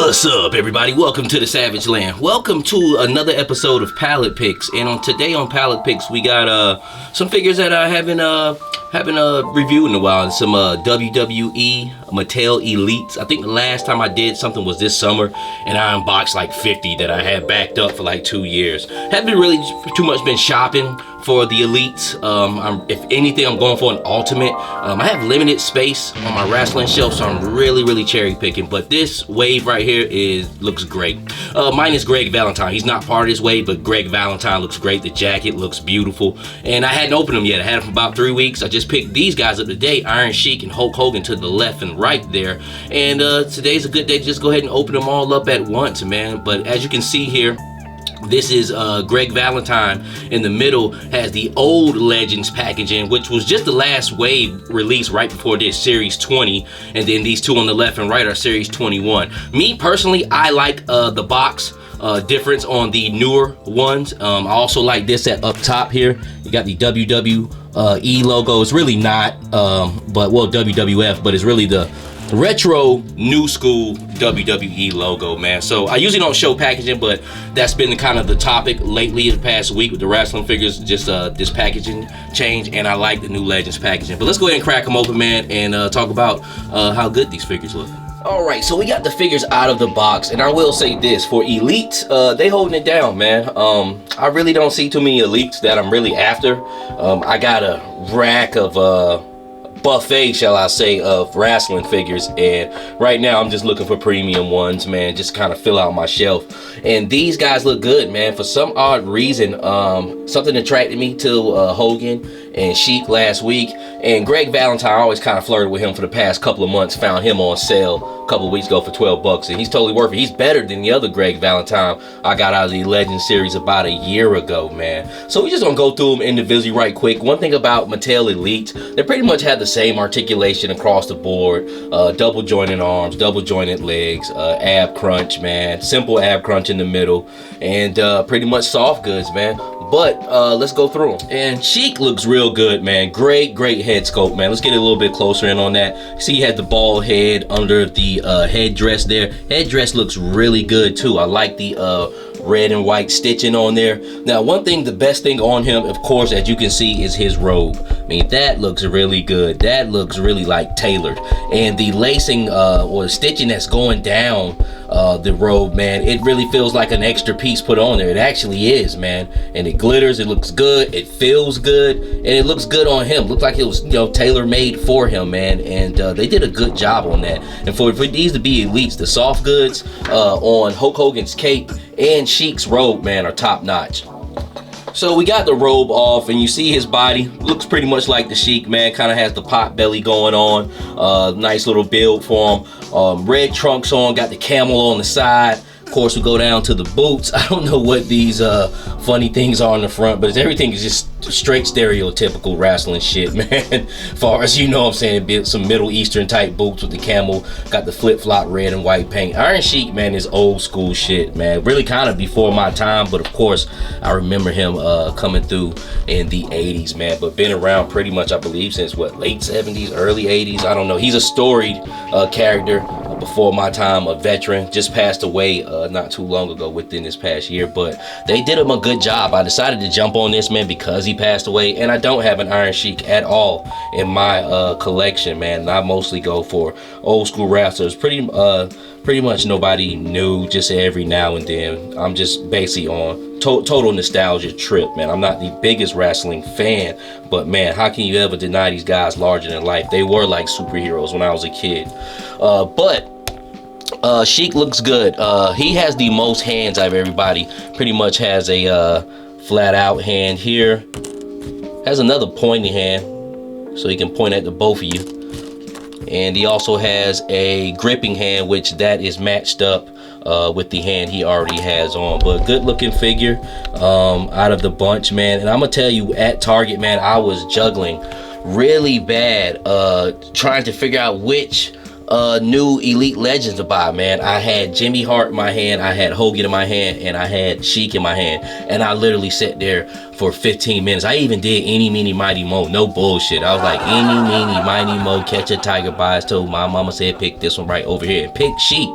What's up, everybody? Welcome to the Savage Land. Welcome to another episode of Pallet Picks. And today on Pallet Picks, we got some figures that I haven't reviewed in a while. Some WWE Mattel Elites. I think the last time I did something was this summer, and I unboxed like 50 that I had backed up for like 2 years. Haven't really too much been shopping for the Elites. If anything, I'm going for an Ultimate. I have limited space on my wrestling shelf, so I'm really cherry picking. But this wave right here looks great. Mine is Greg Valentine. He's not part of this wave, but Greg Valentine looks great. The jacket looks beautiful, and I hadn't opened them yet. I had them for about 3 weeks. I just picked these guys up today, Iron Sheik and Hulk Hogan to the left and right there. And today's a good day to just go ahead and open them all up at once, man. But as you can see here, this is Greg Valentine. In the middle has the old Legends packaging, which was just the last wave release right before this, Series 20. And then these two on the left and right are Series 21. Me personally, I like the box difference on the newer ones. I also like this at up top here. You got the WWE logo. It's really not, WWF, but it's really the retro new school WWE logo, man. So I usually don't show packaging, but that's been kind of the topic lately the past week with the wrestling figures, just this packaging change, and I like the new Legends packaging. But let's go ahead and crack them open, man, and talk about how good these figures look. Alright, so we got the figures out of the box, and I will say this, for Elites, they holding it down, man. I really don't see too many Elites that I'm really after. I got a rack of buffet, shall I say, of wrestling figures, and right now I'm just looking for premium ones, man, just kind of fill out my shelf. And these guys look good, man. For some odd reason, something attracted me to Hogan and Sheik last week, and Greg Valentine, I always kind of flirted with him for the past couple of months. Found him on sale a couple of weeks ago for 12 bucks, and he's totally worth it. He's better than the other Greg Valentine I got out of the Legend series about a year ago, man. So we just gonna go through them individually right quick. One thing about Mattel Elite, they pretty much have the same articulation across the board. Double jointed arms, double jointed legs, ab crunch, man. Simple ab crunch in the middle, and pretty much soft goods, man. But let's go through them. And Sheik looks real good, man. Great head sculpt, man. Let's get a little bit closer in on that. See, he had the bald head under the headdress there. Headdress looks really good too. I like the red and white stitching on there. Now, one thing, the best thing on him, of course, as you can see, is his robe. I mean, that looks really good. That looks really like tailored. And the lacing or the stitching that's going down the robe, man, it really feels like an extra piece put on there. It actually is, man. And it glitters, it looks good, it feels good, and it looks good on him. Looks like it was, tailor-made for him, man. And they did a good job on that. And for these to be Elites, the soft goods on Hulk Hogan's cape and Sheik's robe, man, are top notch. So we got the robe off, and you see his body looks pretty much like the Sheik, man. Kind of has the pot belly going on. Nice little build for him. Red trunks on, got the camel on the side. Of course, we go down to the boots. I don't know what these funny things are on the front, but everything is just straight stereotypical wrestling shit, man. As far as you know what I'm saying, some Middle Eastern type boots with the camel, got the flip-flop red and white paint. Iron Sheik, man, is old school shit, man. Really kind of before my time, but of course, I remember him coming through in the 80s, man. But been around pretty much, I believe, since what, late 70s, early 80s? I don't know. He's a storied character before my time, a veteran. Just passed away not too long ago, within this past year, but they did him a good job. I decided to jump on this, man, because he passed away, and I don't have an Iron Sheik at all in my collection, man. I mostly go for old school wrestlers. Pretty much nobody new, just every now and then. I'm just basically on total nostalgia trip, man. I'm not the biggest wrestling fan, but man, how can you ever deny these guys larger than life? They were like superheroes when I was a kid. Sheik looks good. He has the most hands out of everybody. Pretty much has a flat out hand here. Has another pointy hand, so he can point at the both of you. And he also has a gripping hand, which that is matched up with the hand he already has on. But good looking figure out of the bunch, man. And I'm gonna tell you, at Target, man, I was juggling really bad trying to figure out which new Elite Legends to buy, man. I had Jimmy Hart in my hand, I had Hogan in my hand, and I had Sheik in my hand, and I literally sat there for 15 minutes. I even did Eeny, Meeny, Mighty Mo. No bullshit. I was like, Eeny, Meeny, Mighty Mo, catch a tiger by his toe. My mama said pick this one right over here, and pick Sheik.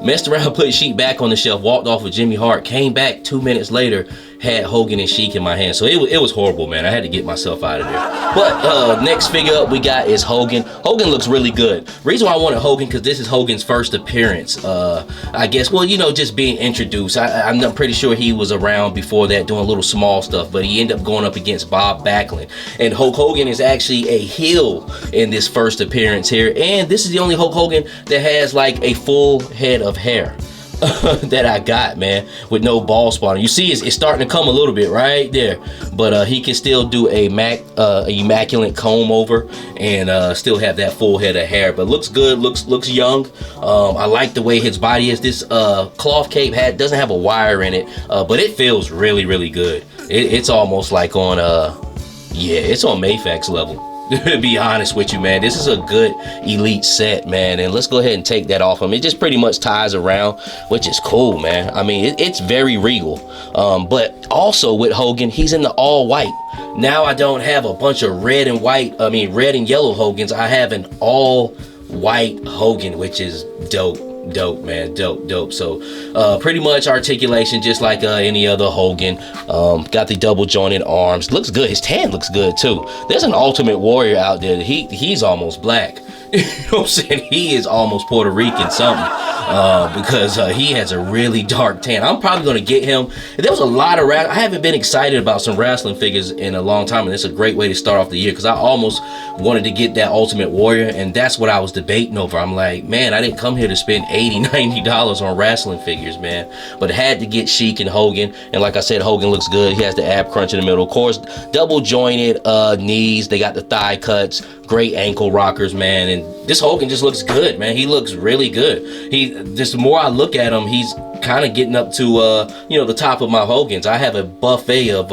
messed around, put Sheik back on the shelf, walked off with Jimmy Hart, came back 2 minutes later, had Hogan and Sheik in my hand. So it was horrible, man. I had to get myself out of there. But next figure up we got is Hogan. Hogan looks really good. Reason why I wanted Hogan, because this is Hogan's first appearance. I guess, well, you know, just being introduced. I'm pretty sure he was around before that doing a little small stuff, but he ended up going up against Bob Backlund. And Hulk Hogan is actually a heel in this first appearance here. And this is the only Hulk Hogan that has like a full head of hair. That I got, man, with no bald spot. You see it's starting to come a little bit right there, but he can still do a immaculate comb over and still have that full head of hair. But looks good, looks young. I like the way his body is. This cloth cape doesn't have a wire in it, but it feels really good. It's almost like on it's on Mayfax level. To be honest with you, man, this is a good elite set, man. And let's go ahead and take that off him. It just pretty much ties around, which is cool, man. I mean, it's very regal. But also with Hogan, he's in the all white. Now I don't have a bunch of red and yellow Hogans. I have an all white Hogan, which is dope, man. Dope. So pretty much articulation just like any other Hogan. Got the double jointed arms. Looks good. His tan looks good too. There's an Ultimate Warrior out there. He's almost black. You know what I'm saying? He is almost Puerto Rican something, because he has a really dark tan. I'm probably going to get him. There was a lot of I haven't been excited about some wrestling figures in a long time, and it's a great way to start off the year, because I almost wanted to get that Ultimate Warrior, and that's what I was debating over. I'm like, man, I didn't come here to spend $80-$90 on wrestling figures, man, but had to get Sheik and Hogan. And like I said, Hogan looks good. He has the ab crunch in the middle, of course, double jointed knees. They got the thigh cuts, great ankle rockers, man. And this Hogan just looks good, man. He looks really good. Just the more I look at him, he's kind of getting up to the top of my Hogans. I have a buffet of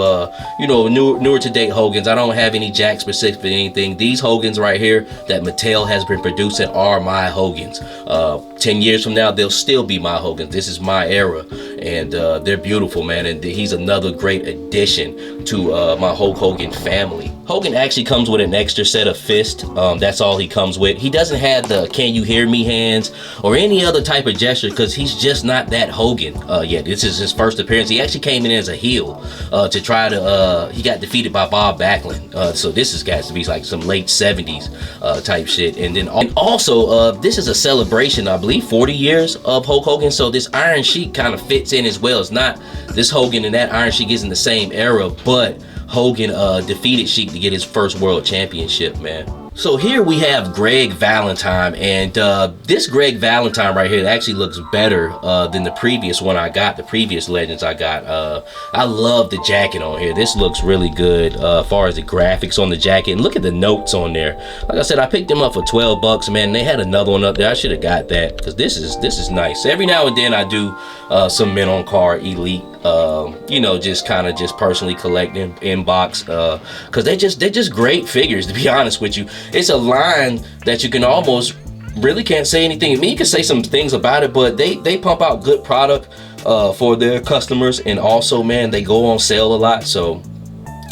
newer to date Hogans. I don't have any Jack specific anything. These Hogans right here that Mattel has been producing are my Hogans. 10 years from now, they'll still be my Hogans. This is my era, and they're beautiful, man. And he's another great addition to my Hulk Hogan family. Hogan actually comes with an extra set of fists. That's all he comes with. He doesn't have the "can you hear me" hands or any other type of gesture, because he's just not that Hogan yet. This is his first appearance. He actually came in as a heel to try to he got defeated by Bob Backlund. So this has got to be like some late 70s type shit. And then also this is a celebration, I believe, 40 years of Hulk Hogan. So this Iron Sheik kind of fits in as well. It's not this Hogan and that Iron Sheik is in the same era, but Hogan defeated Sheik to get his first world championship, man. So here we have Greg Valentine, and this Greg Valentine right here actually looks better than the previous one I got, the previous Legends I got. I love the jacket on here. This looks really good as far as the graphics on the jacket. And look at the notes on there. Like I said, I picked them up for 12 bucks, man. They had another one up there. I should have got that, because this is nice. Every now and then I do some Men on Card Elite, just personally collecting inbox, because they're just great figures, to be honest with you. It's a line that you can almost really can't say anything. I mean, you can say some things about it, but they pump out good product for their customers, and also, man, they go on sale a lot. So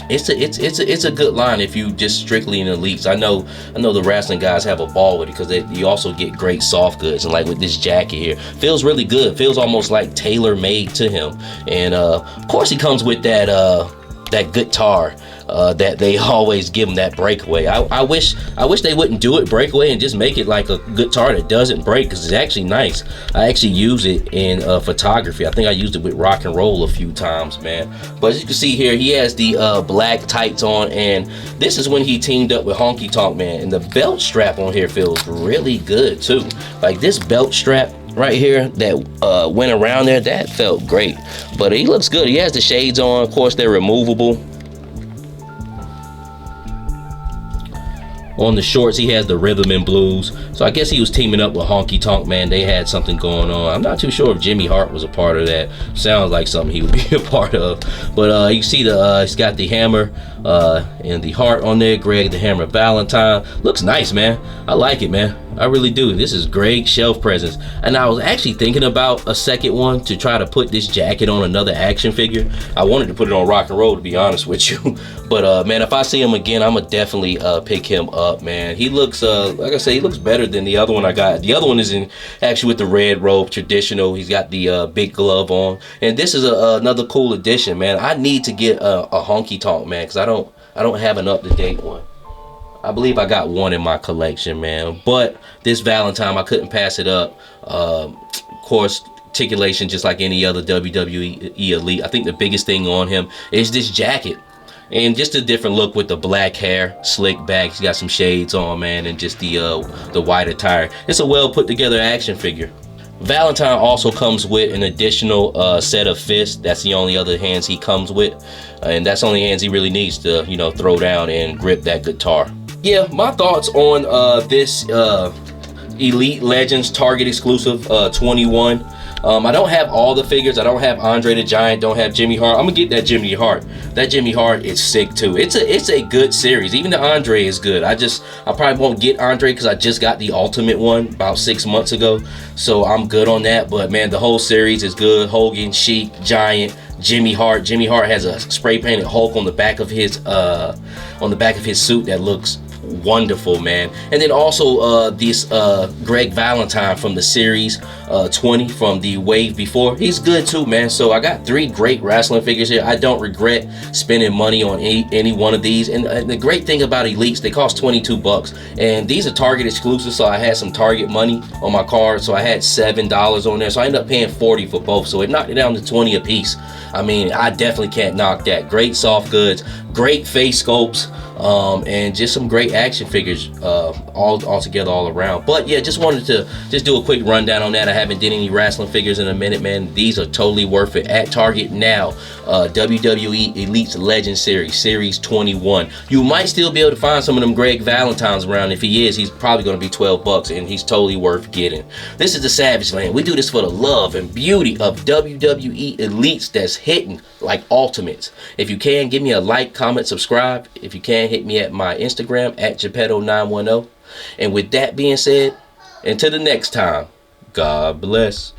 it's a good line if you just strictly in elites. I know the wrestling guys have a ball with it, because you also get great soft goods. And like with this jacket here, feels really good. Feels almost like tailor made to him. And of course, he comes with that guitar that they always give him, that breakaway. I wish they wouldn't do it breakaway and just make it like a guitar that doesn't break, because it's actually nice. I actually use it in photography. I think I used it with rock and roll a few times, man. But as you can see here, he has the black tights on, and this is when he teamed up with Honky Tonk Man. And the belt strap on here feels really good too. Like this belt strap right here that went around there, that felt great. But he looks good. He has the shades on. Of course, they're removable. On the shorts, he has the rhythm and blues. So I guess he was teaming up with Honky Tonk Man. They had something going on. I'm not too sure if Jimmy Hart was a part of that. Sounds like something he would be a part of. But you see he's got the hammer and the heart on there. Greg the Hammer Valentine. Looks nice, man. I like it, man. I really do. This is great shelf presence. And I was actually thinking about a second one to try to put this jacket on another action figure. I wanted to put it on Rock and Roll, to be honest with you. But man, if I see him again, I'm gonna definitely pick him up, man. He looks, like I said, he looks better than the other one I got. The other one is in actually with the red robe, traditional. He's got the big glove on. And this is another cool addition, man. I need to get a honky tonk, man, because I don't have an up-to-date one. I believe I got one in my collection, man. But this Valentine, I couldn't pass it up. Of course, articulation just like any other WWE Elite. I think the biggest thing on him is this jacket. And just a different look with the black hair, slick back. He's got some shades on, man, and just the white attire. It's a well put together action figure. Valentine also comes with an additional set of fists. That's the only other hands he comes with. And that's the only hands he really needs to, you know, throw down and grip that guitar. Yeah, my thoughts on this Elite Legends Target exclusive 21. I don't have all the figures. I don't have Andre the Giant, don't have Jimmy Hart. I'm gonna get that Jimmy Hart. That Jimmy Hart is sick too. It's a good series. Even the Andre is good. I probably won't get Andre because I just got the Ultimate one about 6 months ago. So I'm good on that. But man, the whole series is good. Hogan, Sheik, Giant, Jimmy Hart. Jimmy Hart has a spray painted Hulk on the back of his suit that looks wonderful, man. And then also this Greg Valentine from the series 20 from the wave before. He's good too, man. So I got 3 great wrestling figures here. I don't regret spending money on any one of these. And the great thing about Elites, they cost 22 bucks, and these are Target exclusives. So I had some Target money on my card, so I had $7 on there, so I ended up paying 40 for both, so it knocked it down to 20 a piece. I mean, I definitely can't knock that. Great soft goods, great face sculpts, and just some great action figures all together, all around. But yeah, just wanted to just do a quick rundown on that. I haven't did any wrestling figures in a minute, man. These are totally worth it at Target now. WWE Elite Legend Series 21. You might still be able to find some of them Greg Valentines around. If he is, he's probably going to be 12 bucks, and he's totally worth getting. This is the Savage Land. We do this for the love and beauty of WWE Elites that's hitting like ultimates. If you can, give me a like, comment, subscribe. If you can, hit me at my Instagram at Geppetto910. And with that being said, until the next time, God bless.